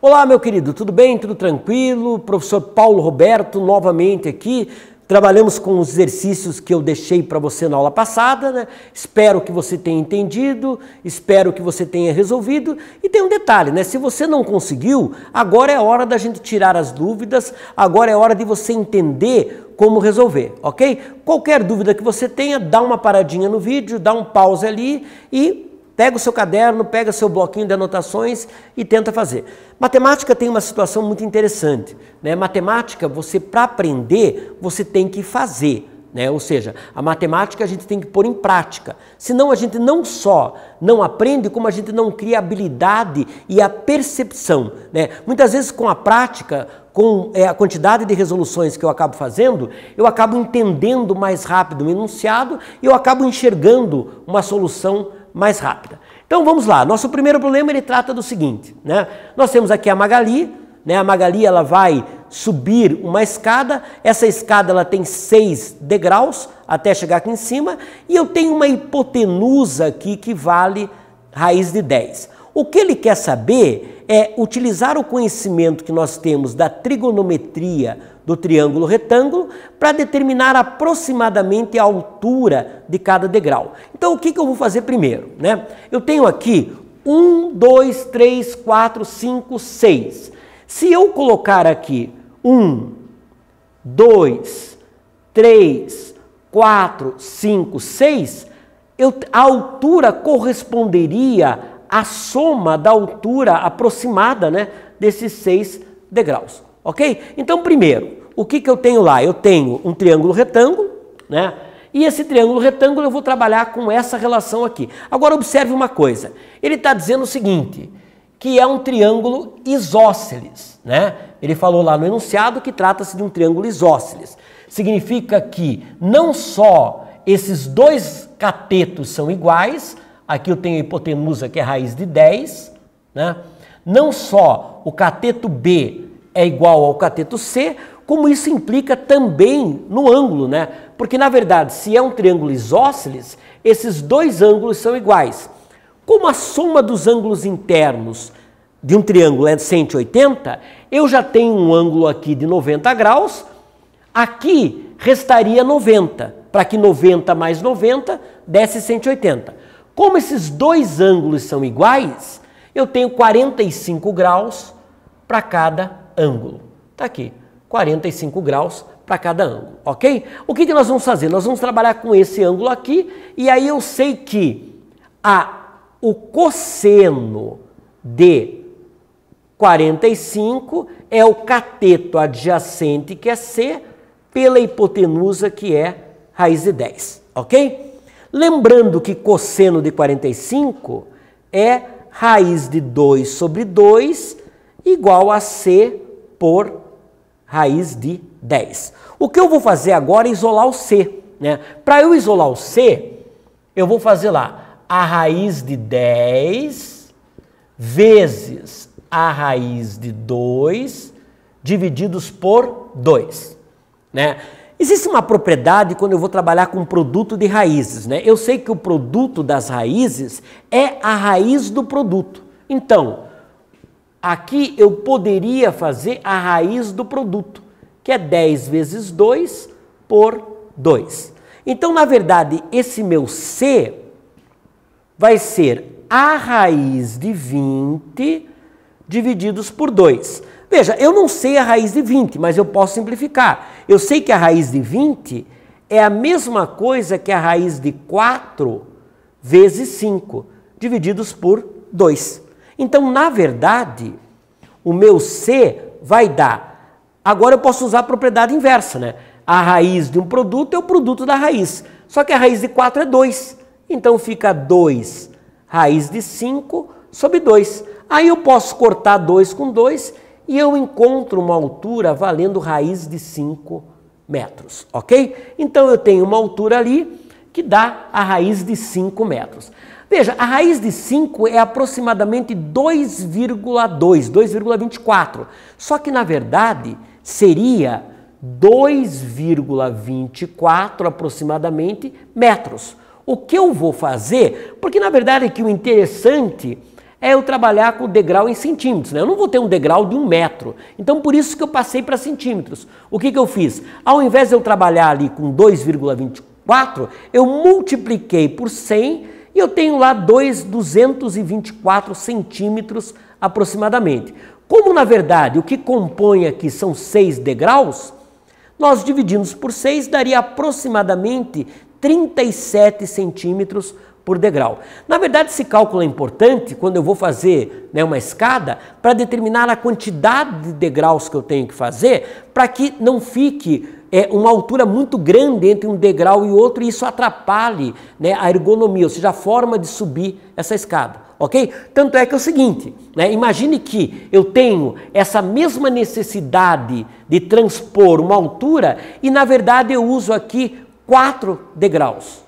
Olá, meu querido, tudo bem? Tudo tranquilo? Professor Paulo Roberto, novamente aqui. Trabalhamos com os exercícios que eu deixei para você na aula passada, né? Espero que você tenha entendido, espero que você tenha resolvido. E tem um detalhe, né? Se você não conseguiu, agora é hora da gente tirar as dúvidas, agora é hora de você entender como resolver, ok? Qualquer dúvida que você tenha, dá uma paradinha no vídeo, dá um pause ali e pega o seu caderno, pega seu bloquinho de anotações e tenta fazer. Matemática tem uma situação muito interessante, né? Matemática, você para aprender, você tem que fazer, né? Ou seja, a matemática a gente tem que pôr em prática. Senão a gente não só não aprende, como a gente não cria a habilidade e a percepção, né? Muitas vezes com a prática, com a quantidade de resoluções que eu acabo fazendo, eu acabo entendendo mais rápido o enunciado e eu acabo enxergando uma solução mais rápida. Então vamos lá, nosso primeiro problema ele trata do seguinte, né? Nós temos aqui a Magali, né? A Magali ela vai subir uma escada, essa escada ela tem 6 degraus até chegar aqui em cima e eu tenho uma hipotenusa aqui que vale raiz de 10. O que ele quer saber é utilizar o conhecimento que nós temos da trigonometria do triângulo retângulo para determinar aproximadamente a altura de cada degrau. Então o que eu vou fazer primeiro, né? Eu tenho aqui 1, 2, 3, 4, 5, 6. Se eu colocar aqui 1, 2, 3, 4, 5, 6, a altura corresponderia à soma da altura aproximada, né, desses 6 degraus, ok? Então, primeiro, o que eu tenho lá? Eu tenho um triângulo retângulo, né? E esse triângulo retângulo eu vou trabalhar com essa relação aqui. Agora, observe uma coisa. Ele está dizendo o seguinte, que é um triângulo isósceles, né? Ele falou lá no enunciado que trata-se de um triângulo isósceles. Significa que não só esses dois catetos são iguais, aqui eu tenho a hipotenusa que é raiz de 10, né? Não só o cateto B é igual ao cateto C, como isso implica também no ângulo, né? Porque na verdade, se é um triângulo isósceles, esses dois ângulos são iguais. Como a soma dos ângulos internos de um triângulo é 180, eu já tenho um ângulo aqui de 90 graus, aqui restaria 90, para que 90 mais 90 desse 180. Como esses dois ângulos são iguais, eu tenho 45 graus para cada ângulo. Está aqui, 45 graus para cada ângulo, ok? O que nós vamos fazer? Nós vamos trabalhar com esse ângulo aqui, e aí eu sei que o cosseno de 45 é o cateto adjacente, que é C, pela hipotenusa, que é raiz de 10, ok? Lembrando que cosseno de 45 é raiz de 2 sobre 2 igual a C por raiz de 10. O que eu vou fazer agora é isolar o C, né? Para eu isolar o C, eu vou fazer lá a raiz de 10 vezes a raiz de 2 divididos por 2, né? Existe uma propriedade quando eu vou trabalhar com produto de raízes, né? Eu sei que o produto das raízes é a raiz do produto. Então, aqui eu poderia fazer a raiz do produto, que é 10 vezes 2 por 2. Então, na verdade, esse meu C vai ser a raiz de 20 divididos por 2. Veja, eu não sei a raiz de 20, mas eu posso simplificar. Eu sei que a raiz de 20 é a mesma coisa que a raiz de 4 vezes 5, divididos por 2. Então, na verdade, o meu C vai dar... Agora eu posso usar a propriedade inversa, né? A raiz de um produto é o produto da raiz. Só que a raiz de 4 é 2. Então, fica 2 raiz de 5 sobre 2. Aí eu posso cortar 2 com 2 e eu encontro uma altura valendo raiz de 5 metros, ok? Então eu tenho uma altura ali que dá a raiz de 5 metros. Veja, a raiz de 5 é aproximadamente 2,2, 2,24. Só que na verdade seria 2,24 aproximadamente metros. O que eu vou fazer, porque na verdade que o interessante é eu trabalhar com o degrau em centímetros, né? Eu não vou ter um degrau de 1 metro. Então, por isso que eu passei para centímetros. O que eu fiz? Ao invés de eu trabalhar ali com 2,24, eu multipliquei por 100 e eu tenho lá 224 centímetros aproximadamente. Como, na verdade, o que compõe aqui são 6 degraus, nós dividimos por 6 daria aproximadamente 37 centímetros por degrau. Na verdade, esse cálculo é importante quando eu vou fazer, né, uma escada para determinar a quantidade de degraus que eu tenho que fazer para que não fique uma altura muito grande entre um degrau e outro e isso atrapalhe, né, a ergonomia, ou seja, a forma de subir essa escada. Ok? Tanto é que é o seguinte, né, imagine que eu tenho essa mesma necessidade de transpor uma altura e, na verdade, eu uso aqui 4 degraus.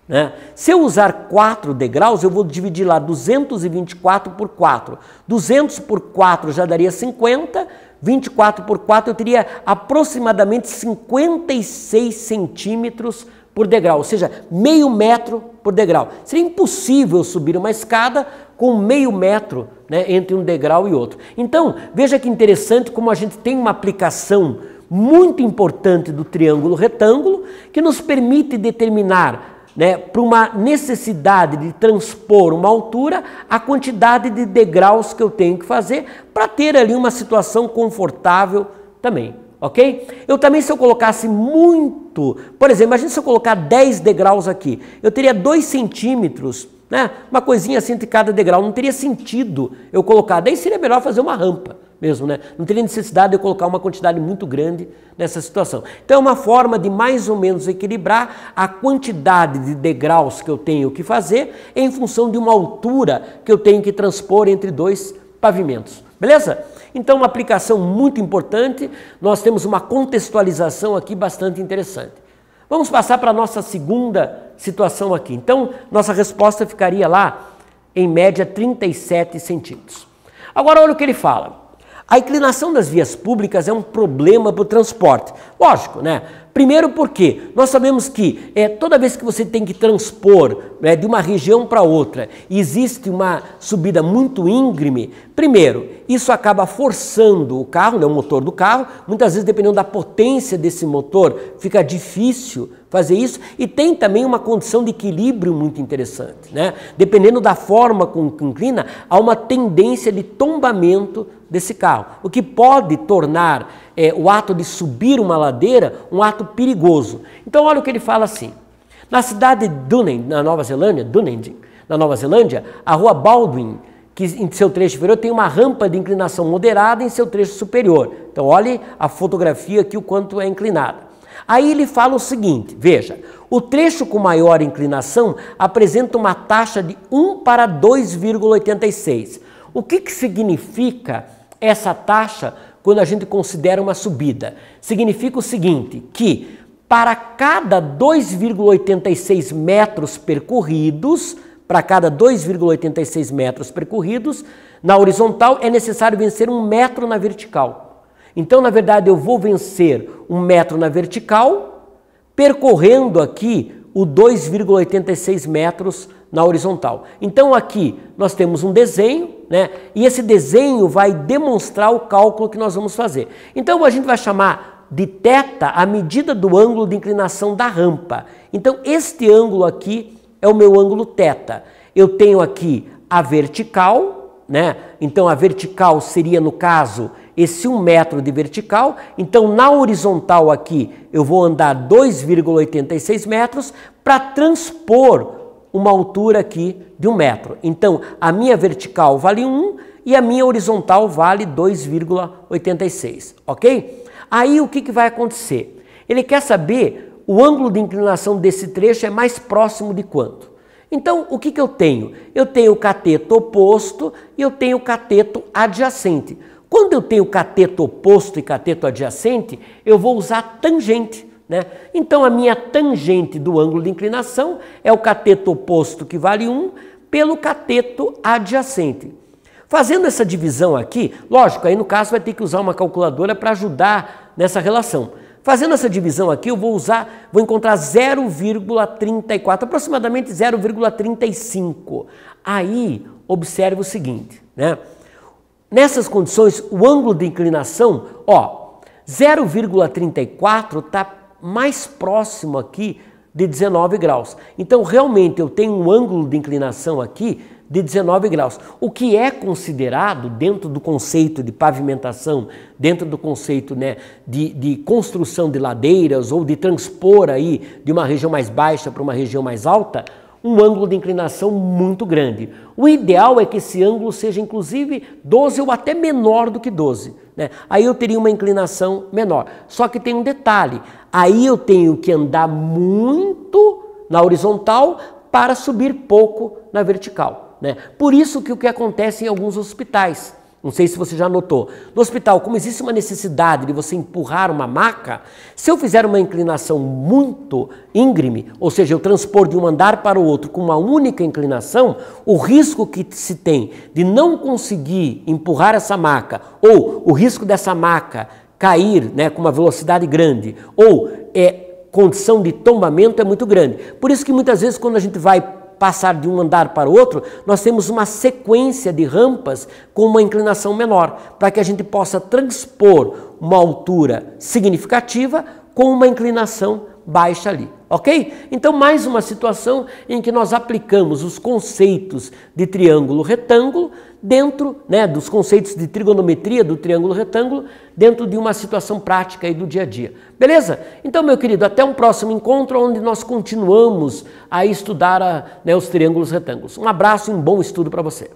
Né? Se eu usar 4 degraus, eu vou dividir lá 224 por 4. 200 por 4 já daria 50, 24 por 4 eu teria aproximadamente 56 centímetros por degrau, ou seja, meio metro por degrau. Seria impossível subir uma escada com meio metro, né, entre um degrau e outro. Então, veja que interessante como a gente tem uma aplicação muito importante do triângulo retângulo que nos permite determinar, né, para uma necessidade de transpor uma altura, a quantidade de degraus que eu tenho que fazer para ter ali uma situação confortável também, ok? Eu também, se eu colocasse muito, por exemplo, imagine se eu colocar 10 degraus aqui, eu teria 2 centímetros, né, uma coisinha assim entre cada degrau, não teria sentido eu colocar, daí seria melhor fazer uma rampa mesmo, né? Não teria necessidade de eu colocar uma quantidade muito grande nessa situação. Então é uma forma de mais ou menos equilibrar a quantidade de degraus que eu tenho que fazer em função de uma altura que eu tenho que transpor entre 2 pavimentos. Beleza? Então uma aplicação muito importante, nós temos uma contextualização aqui bastante interessante. Vamos passar para a nossa segunda situação aqui. Então nossa resposta ficaria lá em média 37 centímetros. Agora olha o que ele fala. A inclinação das vias públicas é um problema para o transporte. Lógico, né? Primeiro porque nós sabemos que toda vez que você tem que transpor, né, de uma região para outra e existe uma subida muito íngreme, primeiro, isso acaba forçando o carro, né, o motor do carro, muitas vezes dependendo da potência desse motor, fica difícil fazer isso e tem também uma condição de equilíbrio muito interessante, né? Dependendo da forma com que inclina, há uma tendência de tombamento desse carro, o que pode tornar o ato de subir uma ladeira um ato perigoso. Então olha o que ele fala assim, na cidade de Dunedin, na Nova Zelândia, a rua Baldwin, que em seu trecho inferior tem uma rampa de inclinação moderada em seu trecho superior. Então olhe a fotografia aqui o quanto é inclinada. Aí ele fala o seguinte, veja, o trecho com maior inclinação apresenta uma taxa de 1 para 2,86. O que significa essa taxa quando a gente considera uma subida? Significa o seguinte, que para cada 2,86 metros percorridos, na horizontal é necessário vencer 1 metro na vertical. Então, na verdade, eu vou vencer 1 metro na vertical, percorrendo aqui o 2,86 metros na horizontal. Então, aqui nós temos um desenho, né? E esse desenho vai demonstrar o cálculo que nós vamos fazer. Então, a gente vai chamar de θ a medida do ângulo de inclinação da rampa. Então, este ângulo aqui é o meu ângulo θ. Eu tenho aqui a vertical, né? Então, a vertical seria, no caso, esse 1 metro de vertical. Então, na horizontal aqui, eu vou andar 2,86 metros para transpor uma altura aqui de 1 metro. Então, a minha vertical vale 1 e a minha horizontal vale 2,86, ok? Aí, o que vai acontecer? Ele quer saber o ângulo de inclinação desse trecho é mais próximo de quanto? Então, o que eu tenho? Eu tenho o cateto oposto e eu tenho o cateto adjacente. Quando eu tenho cateto oposto e cateto adjacente, eu vou usar tangente, né? Então, a minha tangente do ângulo de inclinação é o cateto oposto, que vale 1, pelo cateto adjacente. Fazendo essa divisão aqui, lógico, aí no caso vai ter que usar uma calculadora para ajudar nessa relação. Fazendo essa divisão aqui, eu vou encontrar 0,34, aproximadamente 0,35. Aí, observe o seguinte, né? Nessas condições, o ângulo de inclinação, ó, 0,34 está mais próximo aqui de 19 graus. Então, realmente, eu tenho um ângulo de inclinação aqui de 19 graus, o que é considerado, dentro do conceito de pavimentação, dentro do conceito, né, de construção de ladeiras ou de transpor aí de uma região mais baixa para uma região mais alta, um ângulo de inclinação muito grande. O ideal é que esse ângulo seja inclusive 12 ou até menor do que 12, né? Aí eu teria uma inclinação menor. Só que tem um detalhe, aí eu tenho que andar muito na horizontal para subir pouco na vertical, né? Por isso que o que acontece em alguns hospitais, não sei se você já notou, no hospital, como existe uma necessidade de você empurrar uma maca, se eu fizer uma inclinação muito íngreme, ou seja, eu transpor de um andar para o outro com uma única inclinação, o risco que se tem de não conseguir empurrar essa maca, ou o risco dessa maca cair, né, com uma velocidade grande, ou condição de tombamento é muito grande. Por isso que muitas vezes quando a gente vai passar de um andar para o outro, nós temos uma sequência de rampas com uma inclinação menor, para que a gente possa transpor uma altura significativa com uma inclinação baixa ali, ok? Então, mais uma situação em que nós aplicamos os conceitos de triângulo retângulo dentro, né, dos conceitos de trigonometria do triângulo retângulo dentro de uma situação prática aí do dia a dia. Beleza? Então, meu querido, até um próximo encontro onde nós continuamos a estudar os triângulos retângulos. Um abraço e um bom estudo para você.